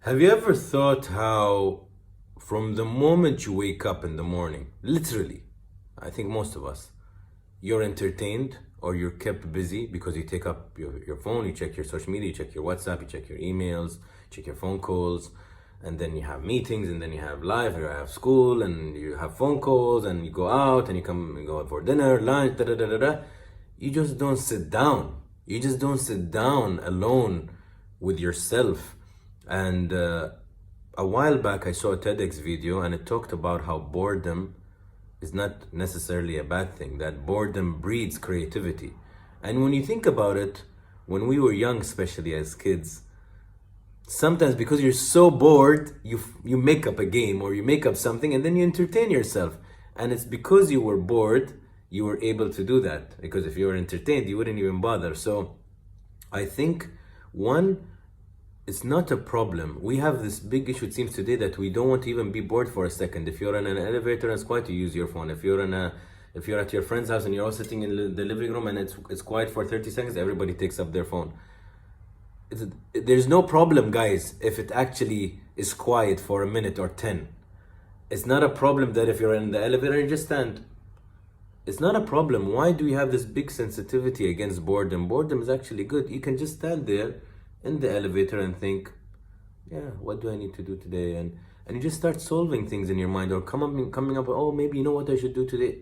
Have you ever thought how, from the moment you wake up in the morning, literally, I think most of us, you're entertained or you're kept busy because you take up your phone, you check your social media, you check your WhatsApp, you check your emails, check your phone calls, and then you have meetings, and then you have life, you have school, and you have phone calls, and you go out, and you go out for dinner, lunch, da da da da da. You just don't sit down. You just don't sit down alone with yourself. And a while back, I saw a TEDx video, and it talked about how boredom is not necessarily a bad thing, that boredom breeds creativity. And when you think about it, when we were young, especially as kids, sometimes because you're so bored, you make up a game or you make up something and then you entertain yourself. And it's because you were bored, you were able to do that. Because if you were entertained, you wouldn't even bother. So I think, one, it's not a problem. We have this big issue, it seems today, that we don't want to even be bored for a second. If you're in an elevator and it's quiet, you use your phone. If you're at your friend's house and you're all sitting in the living room and it's quiet for 30 seconds, everybody takes up their phone. There's no problem, guys, if it actually is quiet for a minute or 10. It's not a problem that if you're in the elevator and you just stand. It's not a problem. Why do we have this big sensitivity against boredom? Boredom is actually good. You can just stand there in the elevator and think, yeah, what do I need to do today? And you just start solving things in your mind, or coming up with, oh, maybe you know what I should do today.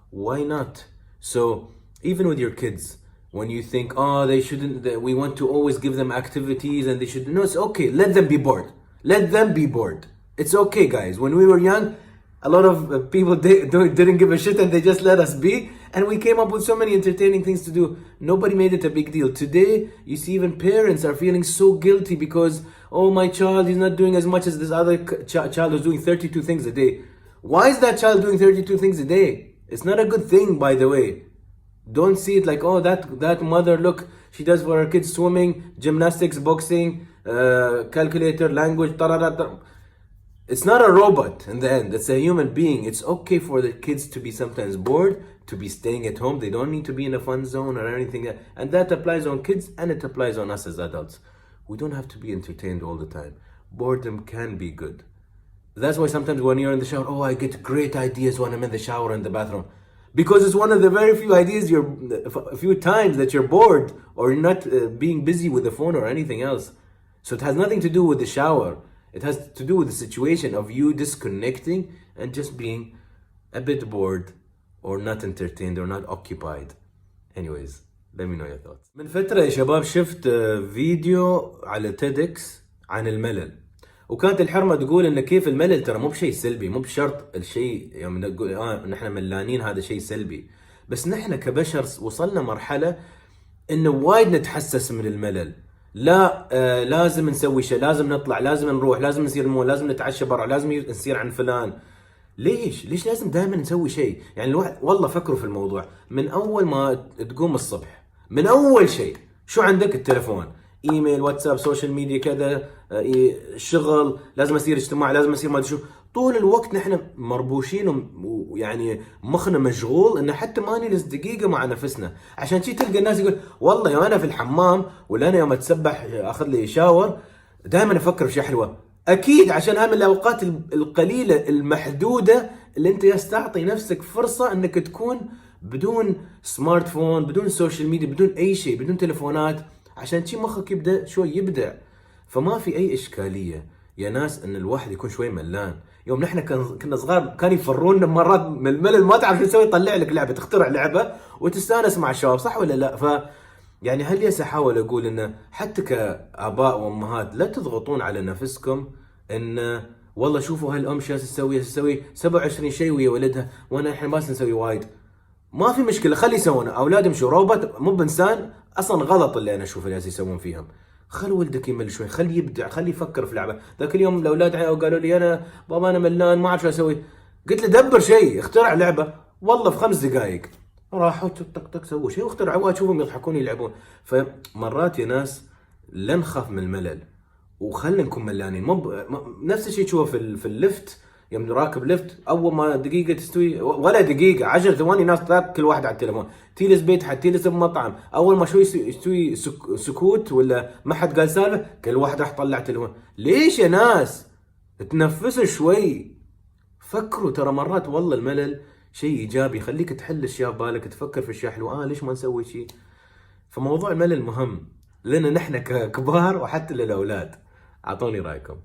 Why not? So even with your kids, when you think, oh, they shouldn't, we want to always give them activities and they should, no, it's okay. Let them be bored. Let them be bored. It's okay, guys. When we were young, a lot of people didn't give a shit and they just let us be. And we came up with so many entertaining things to do. Nobody made it a big deal. Today, you see even parents are feeling so guilty because, oh, my child is not doing as much as this other child is doing 32 things a day. Why is that child doing 32 things a day? It's not a good thing, by the way. Don't see it like, oh, that mother, look, she does for her kids swimming, gymnastics, boxing, calculator, language, tarara. It's not a robot in the end. It's a human being. It's okay for the kids to be sometimes bored, to be staying at home. They don't need to be in a fun zone or anything. And that applies on kids and it applies on us as adults. We don't have to be entertained all the time. Boredom can be good. That's why sometimes when you're in the shower, oh, I get great ideas when I'm in the shower in the bathroom. Because it's one of the very few few times that you're bored or you're not being busy with the phone or anything else. So it has nothing to do with the shower. It has to do with the situation of you disconnecting and just being a bit bored or not entertained or not occupied. Anyways, let me know your thoughts. من فترة يا شباب شفت فيديو على تيدكس عن الملل. وكانت الحرمة تقول ان كيف الملل ترى مو بشيء سلبي، مو بشرط الشيء يوم نقول نحن ملانين هذا شيء سلبي. بس نحن كبشر وصلنا مرحلة انه وايد نتحسس من الملل. لا لازم نسوي شيء، لازم نطلع، لازم نروح، لازم نصير المول، لازم نتعشى برا، لازم نصير عن فلان. ليش لازم دائما نسوي شيء؟ يعني الواحد والله فكروا في الموضوع من اول ما تقوم الصبح، من اول شيء شو عندك؟ التلفون، ايميل، واتساب، سوشيال ميديا، كذا، الشغل، لازم اصير اجتماع، لازم اصير ما ادري شو. طول الوقت نحن مربوشين ويعني مخنا مشغول انه حتى ما نجلس دقيقه مع نفسنا. عشان شي تلقى الناس يقول والله يوم انا في الحمام ولا انا يوم اتسبح اخذ لي شاور دائما افكر بشيء حلوه. اكيد عشان هاي من الاوقات القليله المحدوده اللي انت تعطي نفسك فرصه انك تكون بدون سمارت فون، بدون سوشيال ميديا، بدون اي شيء، بدون تلفونات، عشان شي مخك يبدا شوي يبدع. فما في اي اشكاليه يا ناس ان الواحد يكون شوي ملان. يوم نحن كنا صغار كان يفرونا مرات من الملل، ما تعرف شو تسوي، يطلع لك لعبه، تخترع لعبه وتستانس مع الشباب، صح ولا لا؟ يعني هل يس احاول اقول انه حتى كاباء وامهات لا تضغطون على نفسكم ان والله شوفوا هالام شو تسوي 27 شيء ويا ولدها وانا احنا ما نسوي وايد. ما في مشكله، خلي يسوون. اولادهم شو روبوت مو بانسان؟ اصلا غلط اللي انا اشوف الناس يسوون فيهم. خلي ولدك يمل شوي، خليه يبدع، خليه يفكر في لعبه. ذاك اليوم الاولاد قالوا لي انا بابا انا ملان ما اعرف شو اسوي. قلت له دبر شيء، اخترع لعبه. والله في 5 دقائق راحوا تك سووا شيء واخترعوا، اشوفهم يضحكون يلعبون. فمرات يا ناس لا نخاف من الملل وخلنا نكون ملانين. نفس الشيء تشوفه في اللفت يوم راكب لفت اول ما دقيقه تستوي ولا دقيقه 10 ثواني ناس كل واحد على التليفون، تجلس بيت حد تجلس بمطعم اول ما شوي يستوي سكوت ولا ما حد قال سالفه كل واحد راح طلع التليفون. ليش يا ناس؟ تنفسوا شوي، فكروا. ترى مرات والله الملل شيء ايجابي يخليك تحل اشياء ببالك، تفكر في اشياء حلوه. ليش ما نسوي شيء؟ فموضوع الملل مهم لنا نحن ككبار وحتى للاولاد. اعطوني رايكم.